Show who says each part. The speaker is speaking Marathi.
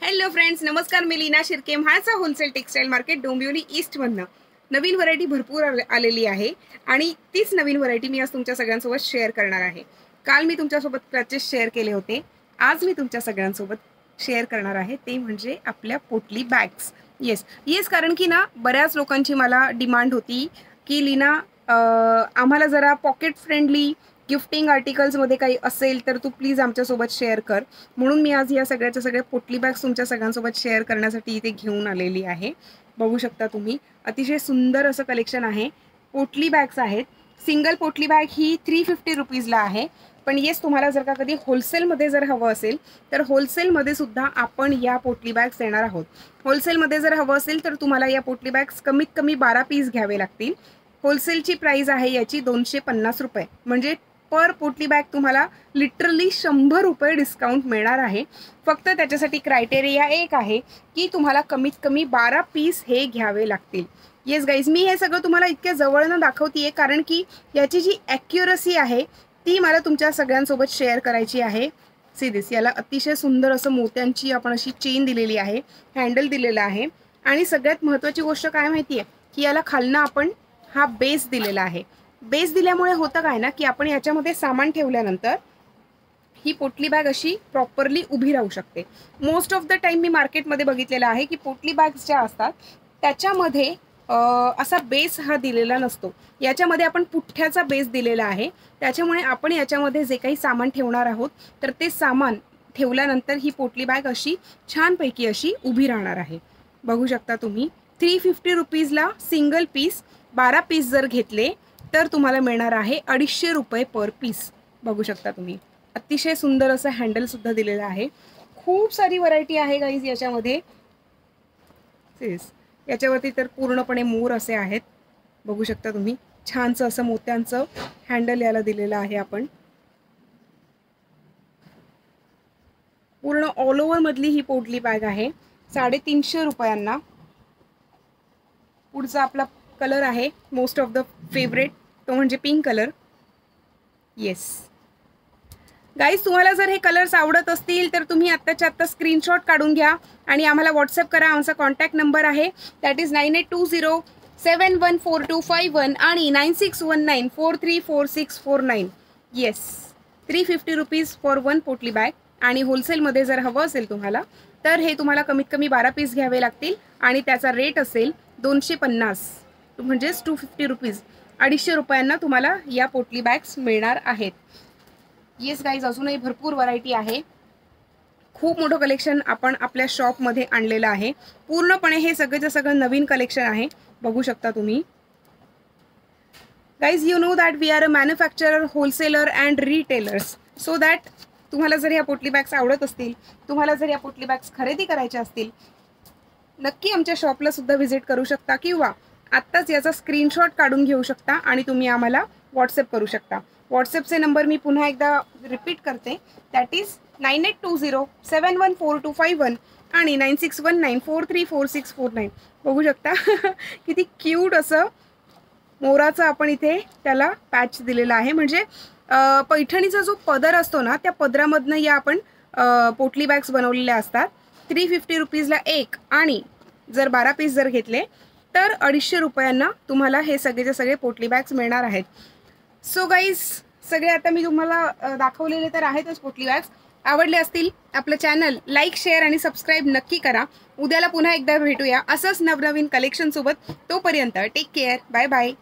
Speaker 1: हॅलो फ्रेंड्स, नमस्कार. मी Leena Shirke, Mhalsa wholesale textile market Dombivli ईस्टमधनं. नवीन व्हरायटी भरपूर आलेली आहे आणि तीच नवीन व्हरायटी मी आज तुमच्या सगळ्यांसोबत शेअर करणार आहे. काल मी तुमच्यासोबत क्रचेस शेअर केले होते. आज मी तुमच्या सगळ्यांसोबत शेअर करणार आहे ते म्हणजे आपल्या पोटली बॅग्स. येस कारण की ना बऱ्याच लोकांची मला डिमांड होती की लीना आम्हाला जरा पॉकेट फ्रेंडली गिफ्टिंग आर्टिकल्समध्ये काही असेल तर तू प्लीज आमच्यासोबत शेअर कर. म्हणून मी आज या सगळ्याच्या सगळ्या पोटली बॅग्स तुमच्या सगळ्यांसोबत शेअर करण्यासाठी इथे घेऊन आलेली आहे. बघू शकता तुम्ही, अतिशय सुंदर असं कलेक्शन आहे. पोटली बॅग्स आहेत. सिंगल पोटली बॅग ही 350 रुपीजला आहे. पण येस, तुम्हाला जर का कधी होलसेलमध्ये जर हवं असेल तर होलसेलमध्ये सुद्धा आपण या पोटली बॅग्स देणार आहोत. होलसेलमध्ये जर हवं असेल तर तुम्हाला या पोटली बॅग्स कमीत कमी 12 पीस घ्यावे लागतील. होलसेलची प्राइस आहे याची 250 रुपये. म्हणजे पर पोटली बॅग तुम्हाला लिटरली 100 रुपये डिस्काउंट मिळणार आहे. फक्त त्याच्यासाठी क्रायटेरिया एक आहे की तुम्हाला कमीत कमी 12 पीस हे घ्यावे लागतील. येस गाईज, मी हे सगळं तुम्हाला इतक्या जवळनं दाखवतीये कारण की याची जी ॲक्युरसी आहे ती मला तुमच्या सगळ्यांसोबत शेअर करायची आहे. सी दिस, याला अतिशय सुंदर असं मोत्यांची आपण अशी चेन दिलेली आहे, हँडल दिलेला आहे. आणि सगळ्यात महत्त्वाची गोष्ट काय माहिती आहे की याला खालनं आपण हा बेस दिलेला आहे. बेस दिल्यामुळे होतं काय ना की आपण याच्यामध्ये सामान ठेवल्यानंतर ही पोटली बॅग अशी प्रॉपरली उभी राहू शकते. मोस्ट ऑफ द टाइम मी मार्केटमध्ये बघितलेलं आहे की पोटली बॅग्स ज्या असतात त्याच्यामध्ये असा बेस हा दिलेला नसतो. याच्यामध्ये आपण पुठ्ठ्याचा बेस दिलेला आहे. त्याच्यामुळे आपण याच्यामध्ये जे काही सामान ठेवणार आहोत तर ते सामान ठेवल्यानंतर ही पोटली बॅग अशी छानपैकी अशी उभी राहणार आहे. बघू शकता तुम्ही, 350 रुपीजला सिंगल पीस. 12 पीस जर घेतले तर तुम्हाला मिळणार आहे 250 रुपये पर पीस. बघू शकता तुम्ही, अतिशय सुंदर असं हँडल सुद्धा दिलेलं आहे. खूप सारी व्हरायटी आहे गाईज याच्यामध्ये. याच्यावरती तर पूर्णपणे मोर असे आहेत. बघू शकता तुम्ही, छानसं असं मोत्यांचं हँडल याला दिलेलं आहे. आपण पूर्ण ऑल ओव्हर मधली ही पोटली बॅग आहे 350 रुपयांना. पुढचा आपला कलर आहे मोस्ट ऑफ द फेवरेट, तो म्हणजे पिंक कलर. येस गाईज, तुम्हाला जर हे कलर्स आवडत असतील तर तुम्ही आत्ताच्या आत्ता स्क्रीनशॉट काढून घ्या आणि आम्हाला व्हॉट्सअप करा. आमचा कॉन्टॅक्ट नंबर आहे दॅट इज 9820714251 आणि 9619434649. येस, 350 रुपीज फॉर वन पोटली बॅग. आणि होलसेलमध्ये जर हवं असेल तुम्हाला तर हे तुम्हाला कमीत कमी 12 पीस घ्यावे लागतील आणि त्याचा रेट असेल 250, म्हणजेच 250 रुपीज. 250 रुपयांना तुम्हाला या पोटली बॅग्स मिळणार आहेत. येस गाईज, अजूनही भरपूर व्हरायटी आहे. खूप मोठं कलेक्शन आपण आपल्या शॉपमध्ये आणलेलं आहे. पूर्णपणे हे सगळंचं सगळं नवीन कलेक्शन आहे. बघू शकता तुम्ही. Guys, you know that we are a manufacturer, wholesaler and retailers. So that तुम्हाला जर या पोटली बॅग्स आवडत असतील, तुम्हाला जर या पोटली बॅग्स खरेदी करायच्या असतील, नक्की आमच्या शॉपला सुद्धा व्हिजिट करू शकता किंवा आत्ताच याचा स्क्रीनशॉट काढून घेऊ शकता आणि तुम्ही आम्हाला व्हॉट्सअप करू शकता. व्हॉट्सअपचे नंबर मी पुन्हा एकदा रिपीट करते, दॅट इज 9820714251 आणि 9619434649. बघू शकता किती क्यूट असं मोराचं आपण इथे त्याला पॅच दिलेला आहे. म्हणजे पैठणीचा जो पदर असतो ना त्या पदरामधनं या आपण पोटली बॅग्स बनवलेल्या असतात. 350 रुपीजला एक आणि जर 12 पीस जर घेतले तर 250 रुपयांना तुम्हाला हे सगळेचे सगळे पोटली बॅग्स मिळणार आहेत. सो गाईज, सगळे आता मी तुम्हाला दाखवलेले तर आहेतच पोटली बॅग्स. आवडले असतील आपलं चॅनल लाईक, शेअर आणि सबस्क्राईब नक्की करा. उद्याला पुन्हा एकदा भेटूया असंच नवनवीन कलेक्शनसोबत. तोपर्यंत टेक केअर, बाय बाय.